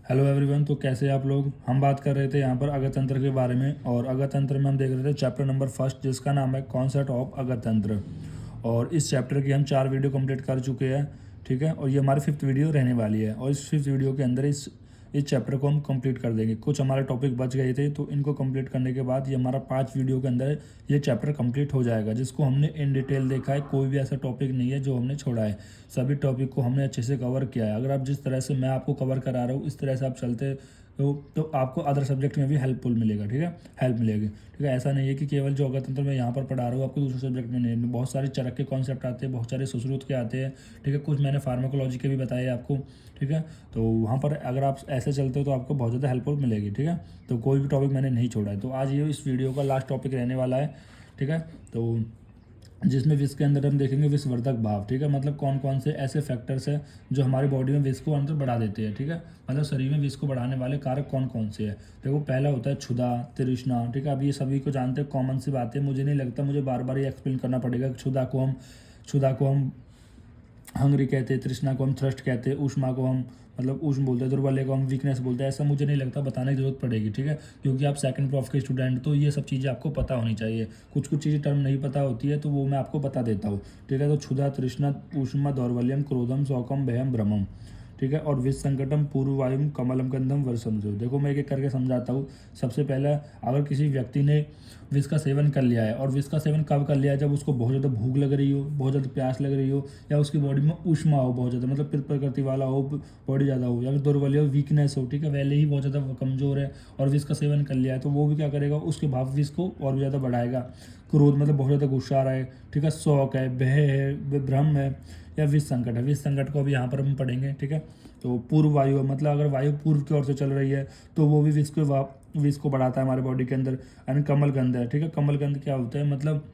Hello everyone. तो कैसे हैं आप लोग। हम बात कर रहे थे यहाँ पर अगत तंत्र के बारे में, और अगत तंत्र में हम देख रहे थे चैप्टर नंबर फर्स्ट, जिसका नाम है कॉन्सेप्ट ऑफ अगत तंत्र। और इस चैप्टर की हम 4 वीडियो कंप्लीट कर चुके हैं, ठीक है। और ये हमारी 5th वीडियो रहने वाली है, और इस 5th वीडियो के अंदर इस चैप्टर को हम कंप्लीट कर देंगे। कुछ हमारे टॉपिक बच गए थे, तो इनको कंप्लीट करने के बाद ये हमारा 5 वीडियो के अंदर ये चैप्टर कंप्लीट हो जाएगा, जिसको हमने इन डिटेल देखा है। कोई भी ऐसा टॉपिक नहीं है जो हमने छोड़ा है, सभी टॉपिक को हमने अच्छे से कवर किया है। अगर आप जिस तरह से मैं आपको कवर करा रहा हूँ इस तरह से आप चलते तो आपको अदर सब्जेक्ट में भी हेल्पफुल मिलेगा, ठीक है, हेल्प मिलेगी, ठीक है। ऐसा नहीं है कि केवल जो अगत तंत्र मैं यहाँ पर पढ़ा रहा हूँ आपको दूसरे सब्जेक्ट में नहीं, बहुत सारे चरक के कॉन्सेप्ट आते हैं, बहुत सारे सुश्रुत के आते हैं, ठीक है। कुछ मैंने फार्माकोलॉजी के भी बताए आपको, ठीक है। तो वहाँ पर अगर आप ऐसे चलते हो तो आपको बहुत ज़्यादा हेल्पफुल मिलेगी, ठीक है। तो कोई भी टॉपिक मैंने नहीं छोड़ा है। तो आज ये इस वीडियो का लास्ट टॉपिक रहने वाला है, ठीक है। तो जिसमें विष के अंदर हम देखेंगे विषवर्धक भाव, ठीक है। मतलब कौन कौन से ऐसे फैक्टर्स हैं जो हमारी बॉडी में विष को अंदर बढ़ा देते हैं, ठीक है। मतलब शरीर में विष को बढ़ाने वाले कारक कौन कौन से हैं। देखो, पहला होता है क्षुधा, तृष्णा, ठीक है। अब ये सभी को जानते हैं, कॉमन सी बात है, मुझे नहीं लगता मुझे बार बार ये एक्सप्लेन करना पड़ेगा। क्षुधा को हम हंग्री कहते हैं, तृष्णा को हम थ्रस्ट कहते हैं, ऊष्मा को हम मतलब ऊष्म बोलते हैं, दुर्बल्य को हम वीकनेस बोलते हैं। ऐसा मुझे नहीं लगता बताने की जरूरत पड़ेगी, ठीक है। क्योंकि आप सेकंड प्रॉफ के स्टूडेंट, तो ये सब चीज़ें आपको पता होनी चाहिए। कुछ कुछ चीज़ें टर्म नहीं पता होती है, तो वो मैं आपको बता देता हूँ, ठीक है। तो क्षुधा, तृष्णा, ऊष्मा, दौर्बल्यम, क्रोधम, शोकम, भयम, भ्रमम, ठीक है। और विष संकटम, पूर्व वायुम, कमलम, गंधम, वर्षम जो। देखो, मैं एक एक करके समझाता हूँ। सबसे पहला, अगर किसी व्यक्ति ने विष का सेवन कर लिया है, और विष का सेवन कब कर लिया है, जब उसको बहुत ज़्यादा भूख लग रही हो, बहुत ज़्यादा प्यास लग रही हो, या उसकी बॉडी में ऊष्मा हो बहुत ज़्यादा, मतलब पित्त प्रकृति वाला हो, बॉडी ज़्यादा हो, या फिर दुर्बल्य हो, वीकनेस हो, ठीक है, पहले ही बहुत ज़्यादा कमज़ोर है और विष का सेवन कर लिया है, तो वो भी क्या करेगा, उसके भाव विष को और भी ज़्यादा बढ़ाएगा। क्रोध मतलब बहुत ज़्यादा गुस्सा आ रहा है, ठीक है, शौक है, भय है, भ्रम है, या विष संकट है। विष संकट को भी यहाँ पर हम पढ़ेंगे, ठीक है। तो पूर्व वायु है, मतलब अगर वायु पूर्व की ओर से चल रही है तो वो भी विष को बढ़ाता है हमारे बॉडी के अंदर। एंड कमल गंध है, ठीक है। कमल गंध क्या होता है, मतलब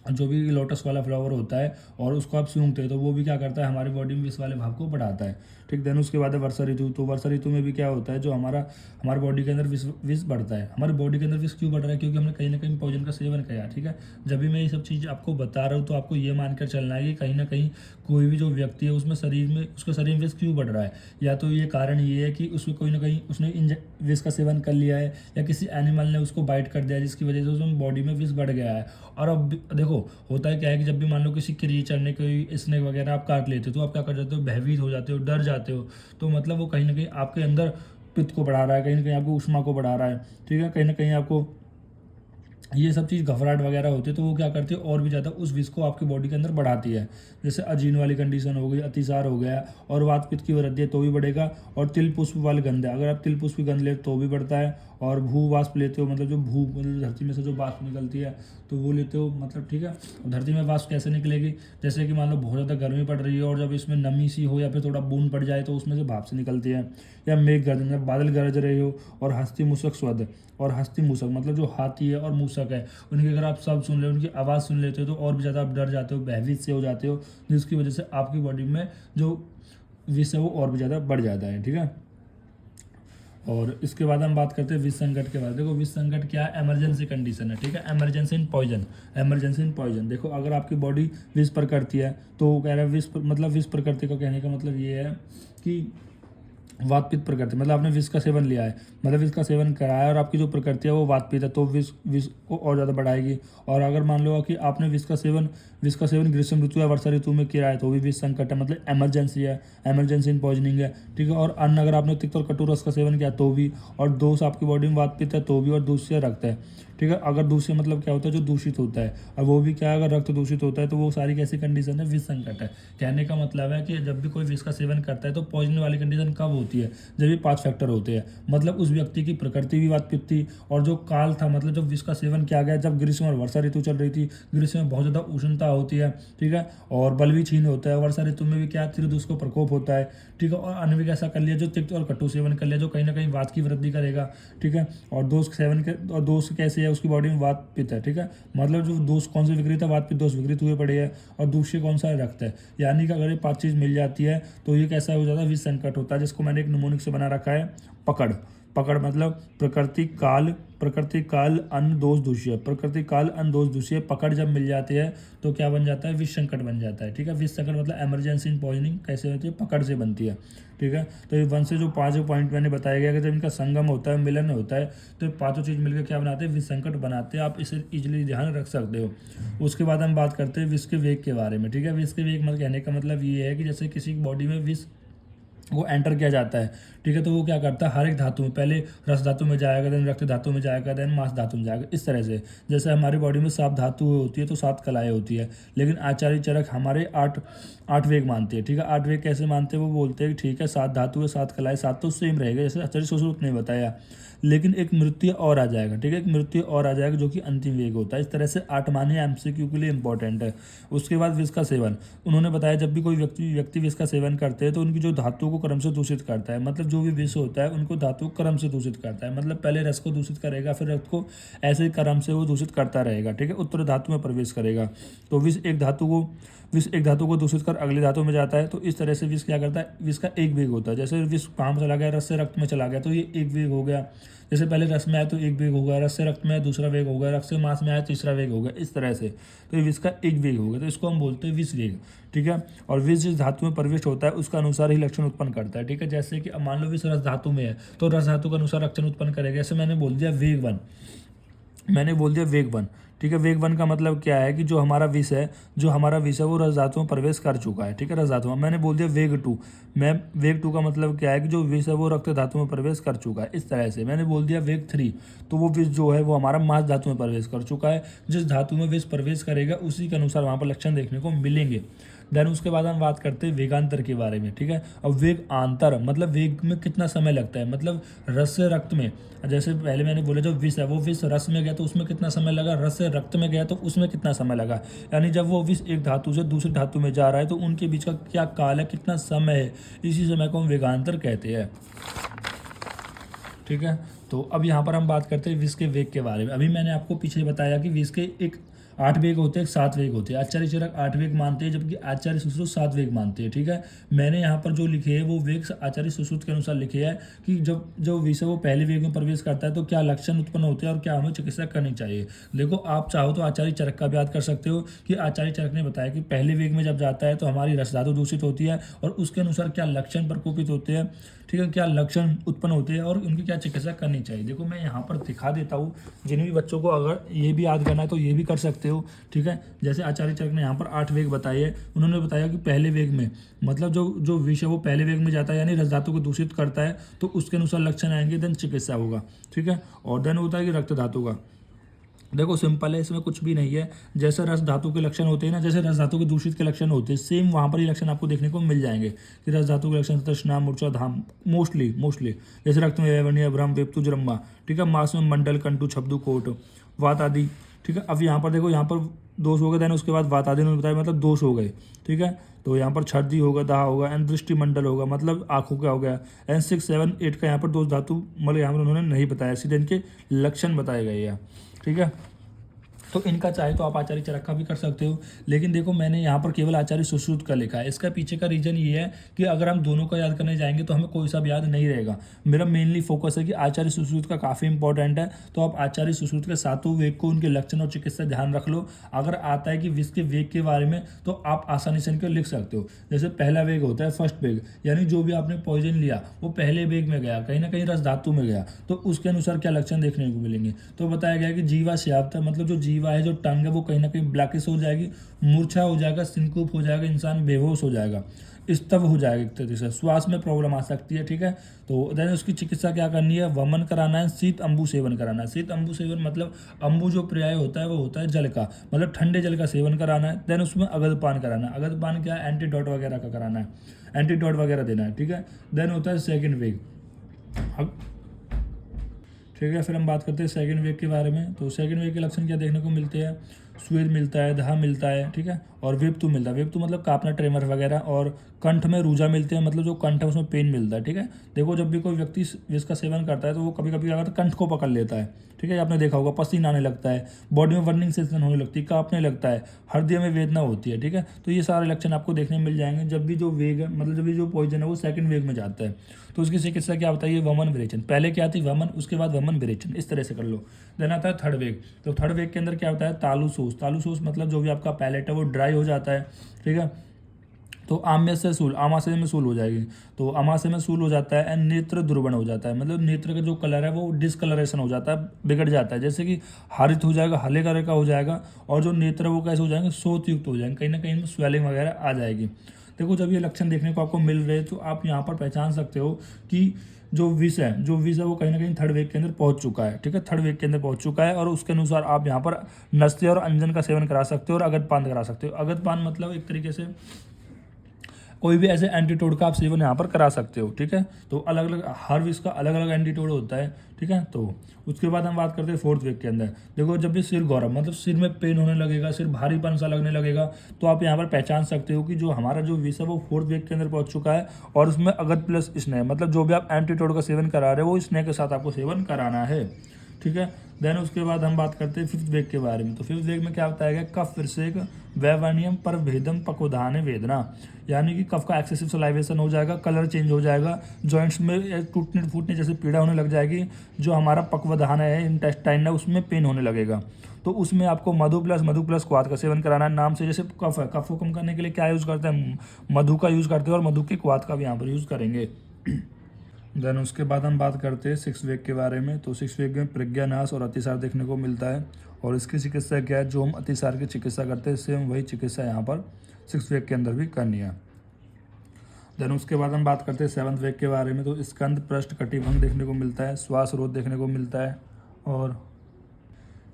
जो भी लोटस वाला फ्लावर होता है और उसको आप सूंघते हैं तो वो भी क्या करता है, हमारी बॉडी में विष वाले भाव को बढ़ाता है, ठीक। देन उसके बाद है वर्षा ऋतु। तो वर्षा ऋतु में भी क्या होता है, जो हमारे बॉडी के अंदर विष बढ़ता है। हमारी बॉडी के अंदर विष क्यों बढ़ रहा है, क्योंकि हमने कहीं ना कहीं पॉइजन का सेवन किया, ठीक है। जब भी मैं ये सब चीज़ आपको बता रहा हूँ तो आपको ये मानकर चलना है कि कहीं ना कहीं कोई भी जो व्यक्ति है उसमें उसके शरीर में विष क्यों बढ़ रहा है। या तो ये कारण ये है कि उसमें कोई ना कहीं उसने विष का सेवन कर लिया है, या किसी एनिमल ने उसको बाइट कर दिया जिसकी वजह से उसमें बॉडी में विष बढ़ गया है। और अब देखो, होता है क्या है कि जब भी मान लो किसी क्रीचर ने, कोई स्नेक वगैरह आप काट लेते हो, तो आप क्या कर जाते हो, भयभीत हो जाते हो, डर जाते हो। तो मतलब वो कहीं ना कहीं आपके अंदर पित्त को बढ़ा रहा है, कहीं ना कहीं आपको ऊष्मा को बढ़ा रहा है, ठीक है। कहीं ना कहीं आपको ये सब चीज़ घबराहट वगैरह होती है, तो वो क्या करती है, और भी ज़्यादा उस विष को आपकी बॉडी के अंदर बढ़ाती है। जैसे अजीर्ण वाली कंडीशन हो गई, अतिसार हो गया, और वात पित्त की वृद्धि है तो भी बढ़ेगा। और तिल पुष्प वाली गंध है, अगर आप तिल पुष्प की गंध लेते तो भी बढ़ता है। और भू वाष्प लेते हो, मतलब जो भू मतलब धरती में से जो वाष्प निकलती है तो वो लेते हो, मतलब ठीक है। धरती में वाष्प कैसे निकलेगी, जैसे कि मान लो बहुत ज़्यादा गर्मी पड़ रही है और जब इसमें नमी सी हो या फिर थोड़ा बूंद पड़ जाए तो उसमें से भाप से निकलती है। या मेघ गर्जन, जब बादल गरज रहे हो, और हस्ती मूसक स्वर्द, और हस्ती मूसक मतलब जो हाथी है और मूसक है, उनकी अगर आप सब सुन ले, उनकी आवाज़ सुन लेते हो तो और भी ज़्यादा आप डर जाते हो, भयभीत से हो जाते हो, जिसकी वजह से आपकी बॉडी में जो विष है वो और भी ज़्यादा बढ़ जाता है, ठीक है। और इसके बाद हम बात करते हैं विष संकट के बाद। देखो, विष संकट क्या है, इमरजेंसी कंडीशन है, ठीक है। Emergency in poison, emergency in poison. देखो, अगर आपकी बॉडी विष पर करती है तो वो कह रहा है मतलब विष प्रकृति का कहने का मतलब ये है कि वात पित्त प्रकृति, मतलब आपने विष का सेवन लिया है, मतलब विष का सेवन कराया और आपकी जो प्रकृति है वो वात पित्त है, तो विष विष को और ज़्यादा बढ़ाएगी। और अगर मान लो कि आपने विष का सेवन ग्रीष्म ऋतु या वर्षा ऋतु में किया है तो भी विष संकट है, मतलब इमरजेंसी है, इमरजेंसी इन पॉइजनिंग है, ठीक है। और अन्न अगर आपने तिक्त और कटु रस का सेवन किया तो भी, और दोष आपकी बॉडी में वात पित्त है तो भी, और दूसरे रक्त है, ठीक है। अगर दूसरे मतलब क्या होता है, जो दूषित होता है, और वो भी क्या है, अगर रक्त दूषित होता है तो वो सारी कैसी कंडीशन है, विष संकट है। कहने का मतलब है कि जब भी कोई विष का सेवन करता है तो पॉइजन वाली कंडीशन कब होती है, जब ये 5 फैक्टर होते हैं। मतलब उस व्यक्ति की प्रकृति भी वात पित्त थी, और जो काल था, मतलब जब विष का सेवन किया गया जब ग्रीष्म और वर्षा ऋतु चल रही थी, ग्रीष्म में बहुत ज़्यादा उष्णता होती है, ठीक है, और बल भी क्षीण होता है। वर्षा ऋतु में भी क्या, त्रिदोष को प्रकोप होता है, ठीक है। और अन्य भी ऐसा कर लिया जो तिक्त और कटु सेवन कर लिया, जो कहीं ना कहीं वात की वृद्धि करेगा, ठीक है। और दोष कैसे है, उसकी बॉडी में वात पित्त है, ठीक है। मतलब जो दोष कौन से विकृत है, वात पित्त दोष विकृत हुए पड़े है, और दूसरे कौन सा है, रक्त है। यानी कि अगर ये 5 चीज़ मिल जाती है तो ये कैसा हो जाता है, विष संकट होता है, जिसको मैंने एक निमोनिक से बना रखा है, पकड़। पकड़ मतलब प्रकृति काल अन्न दोष दूषिय, प्रकृति काल अन्न दोष दूषिय। पकड़ जब मिल जाती है तो क्या बन जाता है, विष संकट बन जाता है। ठीक है, विष संकट मतलब इमरजेंसी इन पॉइजनिंग कैसे होती है, पकड़ से बनती है। ठीक है, तो ये 1 से जो 5 पॉइंट मैंने बताया गया कि जब इनका संगम होता है, मिलन होता है, तो ये पांचों चीज़ मिलकर क्या बनाते हैं, विष संकट बनाते हैं। आप इसे इजीली ध्यान रख सकते हो। उसके बाद हम बात करते हैं विष के वेग के बारे में। ठीक है, विष के वेग मतलब कहने का मतलब ये है कि जैसे किसी बॉडी में विष वो एंटर किया जाता है। ठीक है, तो वो क्या करता है, हर एक धातु में पहले रस धातु में जाएगा, देन रक्त धातु में जाएगा, देन मांस धातु में जाएगा। इस तरह से जैसे हमारी बॉडी में 7 धातु होती है तो 7 कलाएँ होती है, लेकिन आचार्य चरक हमारे 8 वेग मानते हैं। ठीक है, 8 वेग कैसे मानते हैं, वो बोलते हैं कि ठीक है 7 धातु है 7 कलाएँ, 7 तो सेम रहेगा जैसे आचार्य सुश्रुत ने बताया, लेकिन एक मृत्यु और आ जाएगा। ठीक है, एक मृत्यु और आ जाएगा जो कि अंतिम वेग होता है। इस तरह से 8 माने एमसीक्यू के लिए इंपॉर्टेंट है। उसके बाद विष का सेवन, उन्होंने बताया जब भी कोई व्यक्ति विष का सेवन करते हैं तो उनकी जो धातु को क्रम से दूषित करता है। मतलब जो भी विष होता है उनको धातु क्रम से दूषित करता है। मतलब पहले रस को दूषित करेगा, फिर रक्त को, ऐसे क्रम से वो दूषित करता रहेगा। ठीक है, उत्तर धातु में प्रवेश करेगा। तो विष एक धातु को दूषित कर अगली धातु में जाता है। तो इस तरह से विष क्या करता है, विष का एक वेग होता है। जैसे विष कहाँ चला गया, रस से रक्त में चला गया तो ये एक वेग हो गया। जैसे पहले रस में आया तो एक वेग होगा, रस से रक्त में आया दूसरा वेग होगा, रक्त से मांस में आया तीसरा वेग होगा। इस तरह से तो ये विष का एक वेग होगा, तो इसको हम बोलते हैं विष वेग। ठीक है, और विष जिस धातु में प्रविष्ट होता है उसका अनुसार ही लक्षण उत्पन्न करता है। ठीक है, जैसे कि अब मान लो विष रस धातु में है तो रस धातु के अनुसार लक्षण उत्पन्न करेगा। जैसे मैंने बोल दिया वेग वन। ठीक है, वेग 1 का मतलब क्या है कि जो हमारा विष है वो रस धातु में प्रवेश कर चुका है। ठीक है, रस धातु में। मैंने बोल दिया वेग 2 का मतलब क्या है कि जो विष है वो रक्त धातु में प्रवेश कर चुका है। इस तरह से मैंने बोल दिया वेग 3, तो वो विष जो है वो हमारा मांस धातु में प्रवेश कर चुका है। जिस धातु में विष प्रवेश करेगा उसी के अनुसार वहाँ पर लक्षण देखने को मिलेंगे। देन उसके बाद हम बात करते हैं वेगांतर के बारे में। ठीक है, अब वेग आंतर मतलब वेग में कितना समय लगता है, मतलब रस से रक्त में, जैसे पहले मैंने बोला जो विष है वो विष रस में गया तो उसमें कितना समय लगा, रस से रक्त में गया तो उसमें कितना समय लगा। यानी जब वो विष एक धातु से दूसरी धातु में जा रहा है तो उनके बीच का क्या काल है, कितना समय है, इसी समय को हम वेगांतर कहते हैं। ठीक है, तो अब यहाँ पर हम बात करते हैं विष के वेग के बारे में। अभी मैंने आपको पीछे बताया कि विष के एक 8 वेग होते हैं, 7 वेग होते हैं। आचार्य चरक 8 वेग मानते हैं जबकि आचार्य सुश्रुत 7 वेग मानते हैं। ठीक है, मैंने यहाँ पर जो लिखे हैं वो वेग आचार्य सुश्रुत के अनुसार लिखे हैं कि जब जो विष है वो पहले वेग में प्रवेश करता है तो क्या लक्षण उत्पन्न होते हैं और क्या हमें चिकित्सा करनी चाहिए। देखो, आप चाहो तो आचार्य चरक का भी याद कर सकते हो कि आचार्य चरक ने बताया कि पहले वेग में जब जाता है तो हमारी रस धातु दूषित होती है और उसके अनुसार क्या लक्षण प्रकोपित होते हैं। ठीक है, क्या लक्षण उत्पन्न होते हैं और उनकी क्या चिकित्सा करनी चाहिए। देखो, मैं यहाँ पर दिखा देता हूँ, जिन भी बच्चों को अगर ये भी याद करना है तो ये भी कर सकते हो। ठीक है, जैसे आचार्य चरक ने यहाँ पर 8 वेग बताए हैं। उन्होंने बताया कि पहले वेग में मतलब जो विष है वो पहले वेग में जाता है यानी रस धातु को दूषित करता है तो उसके अनुसार लक्षण आएंगे, देन चिकित्सा होगा। ठीक है, और देन होता है कि रक्त धातु का। देखो, सिंपल है, इसमें कुछ भी नहीं है। जैसे रस धातु के लक्षण होते हैं ना, जैसे रस धातु के दूषित के लक्षण होते हैं, सेम वहाँ पर ही लक्षण आपको देखने को मिल जाएंगे कि रस धातु के लक्षण तृष्णा, मूर्छा, धाम, मोस्टली जैसे रक्त में वैवण्य, भ्रम, वेप्तु, जरम्बा। ठीक है, मांस में मंडल, कंटु, छब्दु, कोट, वात आदि। ठीक है, अब यहाँ पर देखो, यहाँ पर दोष हो गए, देन उसके बाद वात आदि उन्होंने बताया मतलब दोष हो गए। ठीक है, तो यहाँ पर छर्दी होगा, दाह होगा, एंड दृष्टि मंडल होगा मतलब आंखों का हो गया। एंड 6, 7, 8 का यहाँ पर दोष धातु मतलब यहाँ पर उन्होंने नहीं बताया, सीधे इनके लक्षण बताए गए हैं। ठीक है, तो इनका चाहे तो आप आचार्य चरक का भी कर सकते हो, लेकिन देखो मैंने यहाँ पर केवल आचार्य सुश्रुत का लिखा है। इसका पीछे का रीजन ये है कि अगर हम दोनों का याद करने जाएंगे तो हमें कोई सा भी याद नहीं रहेगा। मेरा मेनली फोकस है कि आचार्य सुश्रुत का काफ़ी इंपॉर्टेंट है, तो आप आचार्य सुश्रुत के सातों वेग को, उनके लक्षण और चिकित्सा ध्यान रख लो। अगर आता है कि विष के वेग के बारे में तो आप आसानी से इनको लिख सकते हो। जैसे पहला वेग होता है फर्स्ट वेग, यानी जो भी आपने पॉइजन लिया वो पहले वेग में गया, कहीं ना कहीं रस धातु में गया, तो उसके अनुसार क्या लक्षण देखने को मिलेंगे। तो बताया गया कि जीवा श्याप्त मतलब जो जीवा है, जो टंग है, वो कहीं ना कहीं ब्लैकिश हो जाएगी, मूर्छा हो जाएगा, सिनकूप हो जाएगा, इंसान बेहोश हो जाएगा, स्तब हो जाएगा, एक तरीके से श्वास में प्रॉब्लम आ सकती है। ठीक है, तो देन उसकी चिकित्सा क्या करनी है, वमन कराना है, शीत अम्बु सेवन कराना है। शीत अम्बु सेवन मतलब अम्बु जो पर्याय होता है वो होता है जल का, मतलब ठंडे जल का सेवन कराना है। देन उसमें अगधपान कराना है। अगधपान क्या है, एंटीडोट वगैरह का कराना है, एंटीडोट वगैरह देना है। ठीक है, देन होता है सेकेंड वेग। ठीक है, फिर हम बात करते हैं सेकंड वेग के बारे में। तो सेकंड वेग के लक्षण क्या देखने को मिलते हैं, स्वेद मिलता है, दाह मिलता है, ठीक है, और वेपतु मिलता है। वेपतु मतलब कांपना, ट्रेमर वगैरह, और कंठ में रूजा मिलते हैं, मतलब जो कंठ है उसमें पेन मिलता है, ठीक है। देखो जब भी कोई व्यक्ति विष का सेवन करता है तो वो कभी कभी क्या करता है, कंठ को पकड़ लेता है, ठीक है, आपने देखा होगा, पसीना आने लगता है, बॉडी में बर्निंग सेंसेशन होने लगती है, कांपने लगता है, हृदय में वेदना होती है, ठीक है। तो ये सारे लक्षण आपको देखने मिल जाएंगे जब भी जो वेग है, मतलब जब भी जो पॉइजन है वो सेकंड वेग में जाता है। तो उसकी चिकित्सा क्या बताइए, वमन विरेचन। पहले क्या थी, वमन, उसके बाद वमन विरेचन, इस तरह से कर लो। देन आता है थर्ड वेग। तो थर्ड वेग के अंदर क्या होता है, तालुसोस। तालुसोस मतलब जो भी आपका पैलेट है वो ड्राई हो जाता है, ठीक है। तो आम्य से सूल, आमाशय में सूल हो जाएगी, तो आमाशय में सूल हो जाता है, एंड नेत्र दुर्बण हो जाता है, मतलब नेत्र का जो कलर है वो डिसकलरेशन हो जाता है, बिगड़ जाता है, जैसे कि हरित हो जाएगा, हरे कलर का हो जाएगा, और जो नेत्र वो कैसे हो जाएंगे, शोथ युक्त हो जाएंगे, कहीं ना कहीं स्वेलिंग वगैरह आ जाएगी। देखो जब ये लक्षण देखने को आपको मिल रहे हैं तो आप यहाँ पर पहचान सकते हो कि जो विष है वो कहीं ना कहीं थर्ड वेग के अंदर पहुंच चुका है, ठीक है, थर्ड वेग के अंदर पहुंच चुका है, और उसके अनुसार आप यहाँ पर नस्ते और अंजन का सेवन करा सकते हो और अगतपान करा सकते हो। अगतपान मतलब एक तरीके से कोई भी ऐसे एंटीटोड का आप सेवन यहाँ पर करा सकते हो, ठीक है। तो अलग अलग, हर विष का अलग अलग एंटीटोड होता है, ठीक है। तो उसके बाद हम बात करते हैं फोर्थ वेग के अंदर। देखो जब भी सिर गौरव, मतलब सिर में पेन होने लगेगा, सिर भारीपन सा लगने लगेगा, तो आप यहाँ पर पहचान सकते हो कि जो हमारा जो विष है वो फोर्थ वेग के अंदर पहुंच चुका है, और उसमें अगत प्लस स्नेह, मतलब जो भी आप एंटीटोड का सेवन करा रहे हो वो स्नेह के साथ आपको सेवन कराना है, ठीक है। देन उसके बाद हम बात करते हैं फिफ्थ वेग के बारे में। तो फिफ्थ वेग में क्या होता है, कफ विरसेक वैवानियम पर भेदम पकोधान वेदना, यानी कि कफ का एक्सेसिव सलाइवेशन हो जाएगा, कलर चेंज हो जाएगा, जॉइंट्स में टूटने फूटने जैसे पीड़ा होने लग जाएगी, जो हमारा पक्वधान है, इंटेस्टाइन है, उसमें पेन होने लगेगा। तो उसमें आपको मधु प्लस क्वाथ का सेवन कराना है। नाम से जैसे कफ है, कफ को कम करने के लिए क्या यूज़ करते हैं, मधु का यूज़ करते हैं, और मधु के क्वाथ का भी यहाँ पर यूज़ करेंगे। देन उसके बाद हम बात करते हैं सिक्स वेग के बारे में। तो सिक्स वेग में प्रज्ञानाश और अतिसार देखने को मिलता है, और इसकी चिकित्सा क्या है, जो हम अतिसार की चिकित्सा करते हैं सेम वही चिकित्सा यहाँ पर सिक्स वेग के अंदर भी करनी है। देन उसके बाद हम बात करते हैं सेवन्थ वेग के बारे में। तो स्कंद पृष्ठ कटिभंग देखने को मिलता है, श्वास रोध देखने को मिलता है, और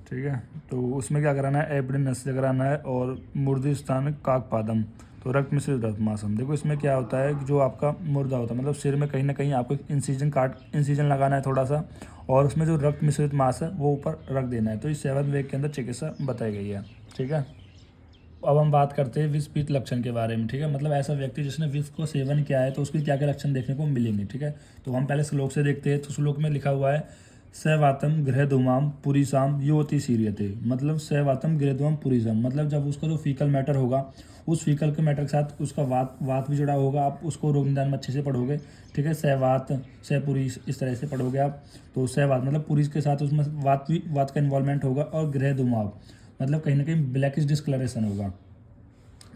ठीक है, तो उसमें क्या कराना है, एपडिन नस्य कराना है, और मूर्धि स्थान काकपादम, तो रक्त मिश्रित रक्तमासम। देखो इसमें क्या होता है कि जो आपका मुर्दा होता है, मतलब सिर में कहीं ना कहीं आपको इंसिजन लगाना है थोड़ा सा, और उसमें जो रक्त मिश्रित मांस है वो ऊपर रख देना है। तो इस सेवन्थ वेग के अंदर चिकित्सा बताई गई है, ठीक है। अब हम बात करते हैं विष पित्त लक्षण के बारे में, ठीक है, मतलब ऐसा व्यक्ति जिसने विष को सेवन किया है तो उसके क्या क्या लक्षण देखने को मिलेंगे, ठीक है। तो हम पहले श्लोक से देखते हैं। तो श्लोक में लिखा हुआ है, सवातम गृहधूमाम पुरीसाम युवती सीरियते, मतलब सवातम गृहधूमाम पुरीसाम, मतलब जब उसका जो फीकल मैटर होगा, उस फीकल के मैटर के साथ उसका वात भी जुड़ा होगा, आप उसको रोग निदान में अच्छे से पढ़ोगे, ठीक है। सहवात, सहपुरी, इस तरह से पढ़ोगे आप। तो सहवात मतलब पुरी के साथ उसमें वात का इन्वॉल्वमेंट होगा, और गृहधूमाव मतलब कहीं ना कहीं ब्लैकिश डिस्कलरेशन होगा,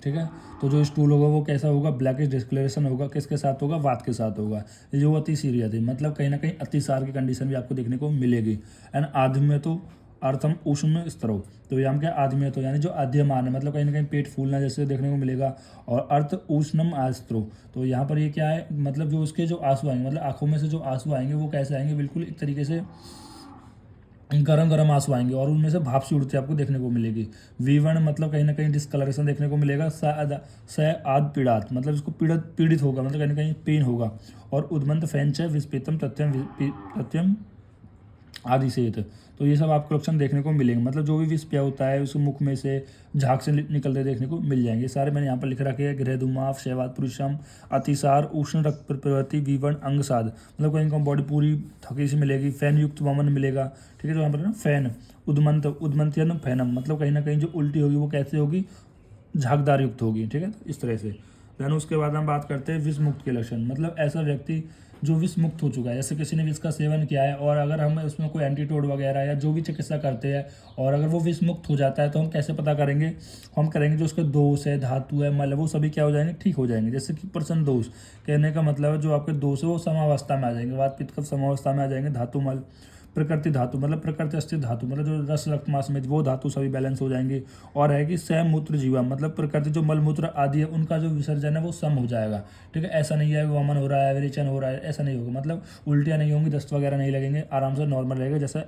ठीक है। तो जो स्टूल होगा वो कैसा होगा, ब्लैकिश डिस्कलरेशन होगा, किसके साथ होगा, वात के साथ होगा। ये वो अति सीरियस है, मतलब कहीं ना कहीं अतिसार की कंडीशन भी आपको देखने को मिलेगी। एंड आधम्य तो अर्थम उष्ण स्तरो, तो यहाँ क्या आधम्य तो यानी जो आद्यमान है, मतलब कहीं ना कहीं पेट फूलना जैसे देखने को मिलेगा, और अर्थ उष्णम आस्त्रो, तो यहाँ पर ये क्या है, मतलब जो उसके जो आंसू आएंगे, मतलब आंखों में से जो आंसू आएंगे वो कैसे आएंगे, बिल्कुल एक तरीके से गरम गरम आंसू आएंगे, और उनमें से भाप सी उड़ती आपको देखने को मिलेगी। वीवण मतलब कहीं ना कहीं डिस्कलरेशन देखने को मिलेगा। स आद पीड़ात मतलब इसको पीड़ित होगा, मतलब कहीं ना कहीं पेन होगा। और उद्मंत फैंच विस्पितम तथ्यम आदि से, तो ये सब आपको लक्षण देखने को मिलेंगे, मतलब जो भी विष पिया होता है उसके मुख में से झाग से निकलते देखने को मिल जाएंगे। सारे मैंने यहाँ पर लिख रखे हैं, गृह धुमाफ, शैवात पुरुषम, अतिसार, उष्ण रक्त प्रवृत्ति, विवरण, अंगसाद, मतलब कहीं कहीं बॉडी पूरी थकी सी मिलेगी। फैन युक्त वमन मिलेगा, ठीक है। तो यहाँ पर ना फैन, उद्मंत फैनम, मतलब कहीं ना कहीं जो उल्टी होगी वो कैसे होगी, झागदार युक्त होगी, ठीक है। तो इस तरह से देन उसके बाद हम बात करते हैं विष मुक्त के लक्षण, मतलब ऐसा व्यक्ति जो विष मुक्त हो चुका है, जैसे किसी ने विष का सेवन किया है, और अगर हम उसमें कोई एंटीटोड वगैरह या जो भी चिकित्सा करते हैं, और अगर वो विष मुक्त हो जाता है, तो हम कैसे पता करेंगे, हम करेंगे जो उसके दोष है, धातु है, मल, वो सभी क्या हो जाएंगे, ठीक हो जाएंगे। जैसे कि प्रसन दोष, कहने का मतलब है जो आपके दोष है वो समावस्था में आ जाएंगे, वात पित्त कफ समावस्था में आ जाएंगे। धातु मल, प्रकृति धातु मतलब प्रकृति स्थित धातु, मतलब जो रस रक्त मांस में वो धातु सभी बैलेंस हो जाएंगे। और है कि मूत्र जीवा, मतलब प्रकृति जो मल मूत्र आदि है उनका जो विसर्जन है वो सम हो जाएगा, ठीक है। ऐसा नहीं है वमन हो रहा है, विरेचन हो रहा है, ऐसा नहीं होगा, मतलब उल्टियाँ नहीं होंगी, दस्त वगैरह नहीं लगेंगे, आराम से नॉर्मल रहेगा, जैसा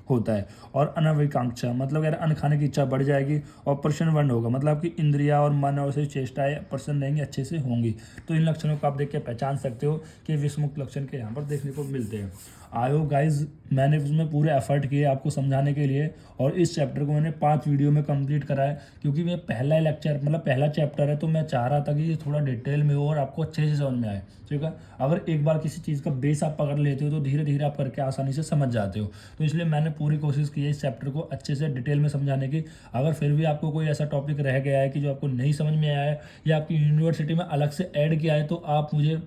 होता है। और अनविकांक्षा मतलब यार अन्न खाने की इच्छा बढ़ जाएगी और प्रसन्न वर्ण होगा, मतलब कि इंद्रिया और मन और से चेष्टाएं प्रसन्न रहेंगी, अच्छे से होंगी। तो इन लक्षणों को आप देख के पहचान सकते हो कि विषमुक्त लक्षण के यहाँ पर देखने को मिलते हैं। आई होप गाइज मैंने उसमें पूरे एफर्ट किए आपको समझाने के लिए, और इस चैप्टर को मैंने 5 वीडियो में कंप्लीट करा है, क्योंकि ये पहला लेक्चर मतलब पहला चैप्टर है, तो मैं चाह रहा था कि ये थोड़ा डिटेल में हो और आपको अच्छे से समझ में आए। ठीक है, अगर एक बार किसी चीज़ का बेस आप पकड़ लेते हो तो धीरे धीरे आप करके आसानी से समझ जाते हो। तो इसलिए मैंने पूरी कोशिश की है इस चैप्टर को अच्छे से डिटेल में समझाने की। अगर फिर भी आपको कोई ऐसा टॉपिक रह गया है कि जो आपको नहीं समझ में आया है या आपकी यूनिवर्सिटी में अलग से ऐड किया है, तो आप मुझे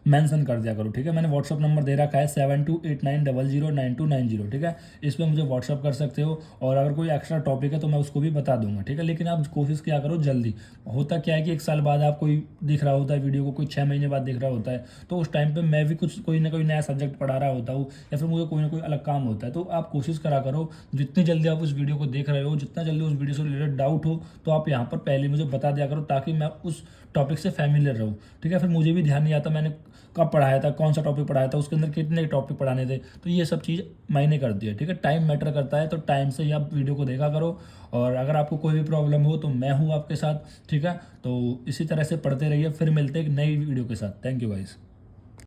मेंशन कर दिया करो। ठीक है, मैंने व्हाट्सअप नंबर दे रखा है 7289009290। ठीक है, इस पर मुझे व्हाट्सअप कर सकते हो, और अगर कोई एक्स्ट्रा टॉपिक है तो मैं उसको भी बता दूंगा। ठीक है, लेकिन आप कोशिश किया करो जल्दी। होता क्या है कि 1 साल बाद आप कोई दिख रहा होता है वीडियो को, कोई 6 महीने बाद दिख रहा होता है, तो उस टाइम पर मैं भी कुछ कोई ना कोई नया सब्जेक्ट पढ़ा रहा होता हूँ, या फिर मुझे कोई ना कोई अलग काम होता है। तो आप कोशिश करा करो जितनी जल्दी आप उस वीडियो को देख रहे हो, जितना जल्दी उस वीडियो से रिलेटेड डाउट हो, तो आप यहाँ पर पहले मुझे बता दिया करो, ताकि मैं उस टॉपिक से फैमिलियर रहूँ। ठीक है, फिर मुझे भी ध्यान नहीं आता मैंने कब पढ़ाया था, कौन सा टॉपिक पढ़ाया था, उसके अंदर कितने टॉपिक पढ़ाने थे, तो ये सब चीज़ मायने करती है। ठीक है, टाइम मैटर करता है, तो टाइम से ही आप वीडियो को देखा करो। और अगर आपको कोई भी प्रॉब्लम हो तो मैं हूँ आपके साथ। ठीक है, तो इसी तरह से पढ़ते रहिए, फिर मिलते हैं एक नई वीडियो के साथ। Thank you guys.